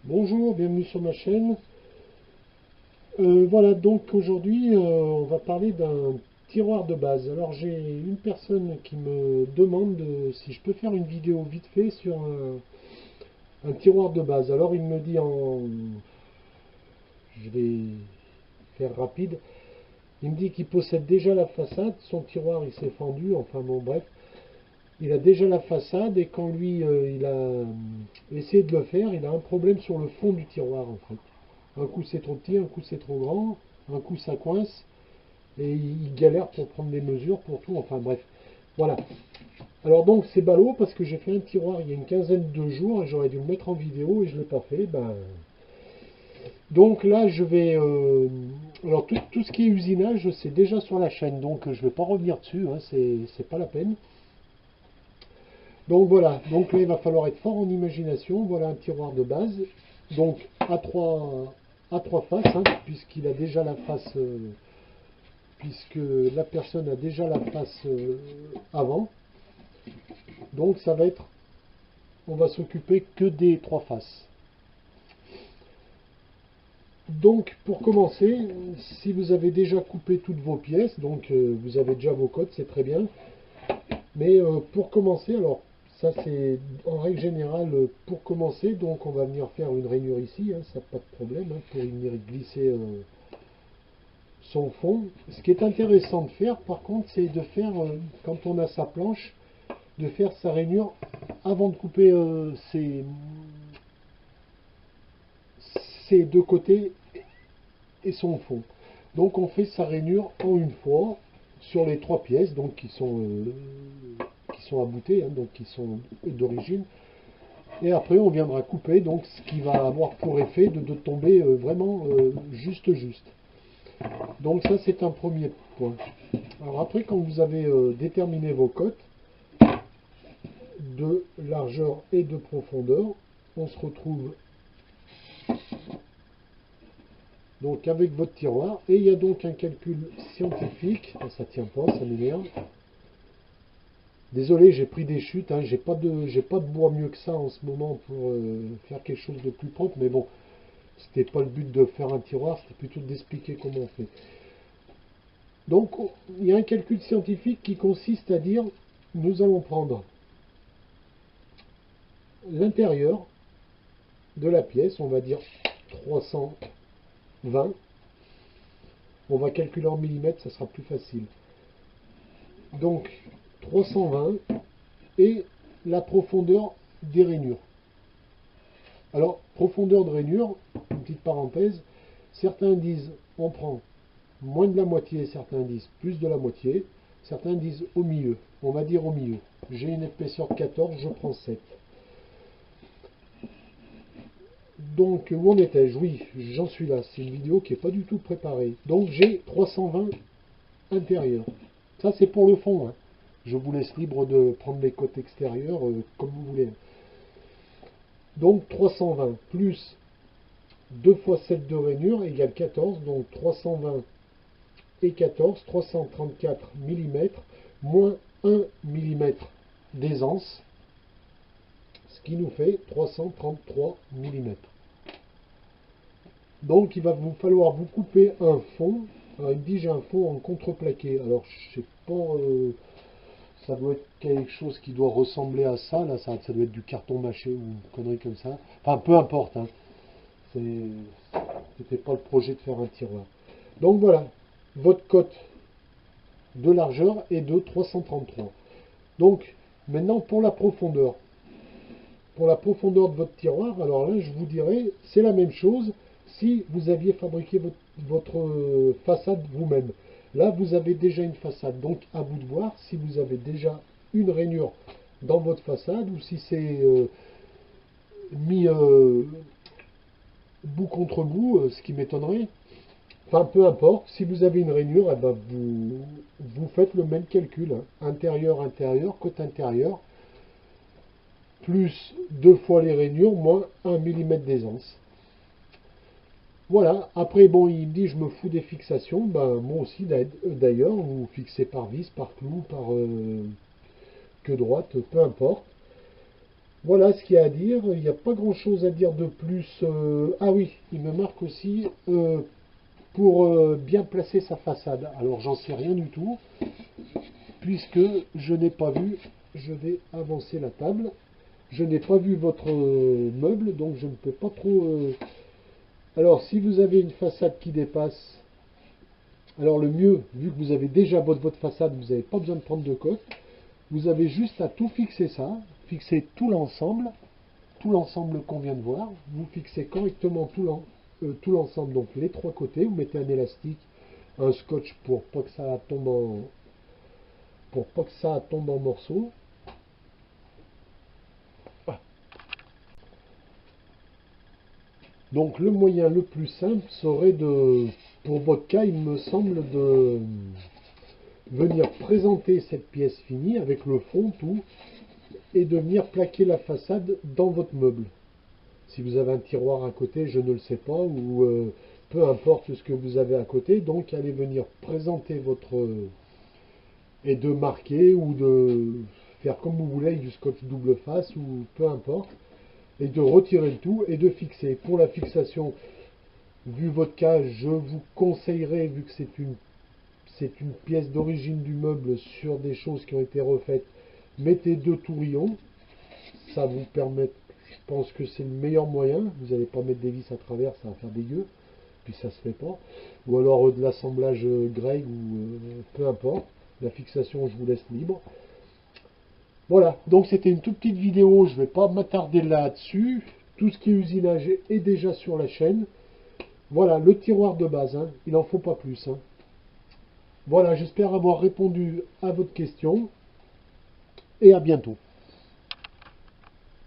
Bonjour, bienvenue sur ma chaîne. Voilà, donc aujourd'hui on va parler d'un tiroir de base. Alors j'ai une personne qui me demande si je peux faire une vidéo vite fait sur un tiroir de base. Alors il me dit Je vais faire rapide. Il me dit qu'il possède déjà la façade, son tiroir il s'est fendu, enfin bon bref. Il a déjà la façade et quand lui il a essayé de le faire, il a un problème sur le fond du tiroir en fait. Un coup c'est trop petit, un coup c'est trop grand, un coup ça coince, et il galère pour prendre des mesures pour tout, enfin bref. Voilà. Alors donc c'est ballot parce que j'ai fait un tiroir il y a une quinzaine de jours et j'aurais dû le mettre en vidéo et je ne l'ai pas fait. Donc là je vais... alors tout ce qui est usinage c'est déjà sur la chaîne, donc je ne vais pas revenir dessus, hein, c'est pas la peine. Donc voilà, donc là il va falloir être fort en imagination. Voilà un tiroir de base. Donc à trois faces, hein, puisqu'il a déjà la face, puisque la personne a déjà la face avant. Donc ça va être, on va s'occuper que des trois faces. Donc pour commencer, si vous avez déjà coupé toutes vos pièces, donc vous avez déjà vos codes, c'est très bien. Mais pour commencer, alors ça c'est en règle générale pour commencer, donc on va venir faire une rainure ici, hein, ça pas de problème, hein, pour venir glisser son fond. Ce qui est intéressant de faire par contre, c'est de faire, quand on a sa planche, de faire sa rainure avant de couper ses deux côtés et son fond. Donc on fait sa rainure en une fois sur les trois pièces, donc qui sont aboutées, hein, donc qui sont d'origine. Et après on viendra couper, donc ce qui va avoir pour effet de tomber vraiment juste. Donc ça c'est un premier point. Alors après quand vous avez déterminé vos cotes de largeur et de profondeur, on se retrouve donc avec votre tiroir, et il y a donc un calcul scientifique. Ah, ça tient pas, ça m'énerve. Désolé, j'ai pris des chutes, hein, j'ai pas de bois mieux que ça en ce moment pour faire quelque chose de plus propre, mais bon, c'était pas le but de faire un tiroir, c'était plutôt d'expliquer comment on fait. Donc il y a un calcul scientifique qui consiste à dire, nous allons prendre l'intérieur de la pièce, on va dire 320, on va calculer en millimètres, ça sera plus facile. Donc 320 et la profondeur des rainures. Alors, profondeur de rainure, une petite parenthèse, certains disent on prend moins de la moitié, certains disent plus de la moitié, certains disent au milieu. On va dire au milieu. J'ai une épaisseur de 14, je prends 7. Donc, où en étais-je? Oui, j'en suis là. C'est une vidéo qui n'est pas du tout préparée. Donc, j'ai 320 intérieur. Ça, c'est pour le fond, hein. Je vous laisse libre de prendre les côtes extérieures comme vous voulez. Donc 320 plus 2 fois 7 de rainure égale 14. Donc 320 et 14, 334 mm, moins 1 mm d'aisance, ce qui nous fait 333 mm. Donc il va vous falloir vous couper un fond. Alors il me dit j'ai un fond en contreplaqué. Alors je sais pas, ça doit être quelque chose qui doit ressembler à ça. Là ça doit être du carton mâché ou une connerie comme ça. Enfin peu importe, hein. C'était pas le projet de faire un tiroir. Donc voilà, votre cote de largeur est de 333. Donc maintenant pour la profondeur. Pour la profondeur de votre tiroir, alors là je vous dirais, c'est la même chose si vous aviez fabriqué votre façade vous-même. Là vous avez déjà une façade, donc à vous de voir si vous avez déjà une rainure dans votre façade ou si c'est mis bout contre bout, ce qui m'étonnerait. Enfin, peu importe, si vous avez une rainure, eh ben, vous faites le même calcul, hein. Intérieur, côte intérieure, plus 2 fois les rainures, moins 1 mm d'aisance. Voilà, après, bon, il me dit, je me fous des fixations. Ben, moi aussi, d'ailleurs, vous fixez par vis, par clou, par queue droite, peu importe. Voilà ce qu'il y a à dire. Il n'y a pas grand chose à dire de plus. Ah oui, il me marque aussi pour bien placer sa façade. Alors j'en sais rien du tout, puisque je n'ai pas vu. Je vais avancer la table. Je n'ai pas vu votre meuble, donc je ne peux pas trop. Alors si vous avez une façade qui dépasse, alors le mieux, vu que vous avez déjà votre façade, vous n'avez pas besoin de prendre de coque. Vous avez juste à tout fixer ça, fixer tout l'ensemble qu'on vient de voir. Vous fixez correctement tout l'ensemble, donc les trois côtés. Vous mettez un élastique, un scotch pour pas que ça tombe en morceaux. Ah. Donc le moyen le plus simple serait pour votre cas, il me semble, de venir présenter cette pièce finie avec le fond, tout, et de venir plaquer la façade dans votre meuble. Si vous avez un tiroir à côté, je ne le sais pas, ou peu importe ce que vous avez à côté, donc allez venir présenter votre et de marquer ou de faire comme vous voulez avec du scotch double face ou peu importe, et de retirer le tout et de fixer. Pour la fixation, vu votre cas, je vous conseillerais, vu que c'est une pièce d'origine du meuble sur des choses qui ont été refaites, mettez 2 tourillons. Ça vous permet, je pense que c'est le meilleur moyen. Vous n'allez pas mettre des vis à travers, ça va faire dégueu. Puis ça se fait pas. Ou alors de l'assemblage grec ou peu importe. La fixation, je vous laisse libre. Voilà, donc c'était une toute petite vidéo, je ne vais pas m'attarder là-dessus. Tout ce qui est usinage est déjà sur la chaîne. Voilà, le tiroir de base, hein. Il n'en faut pas plus. Hein. Voilà, j'espère avoir répondu à votre question et à bientôt.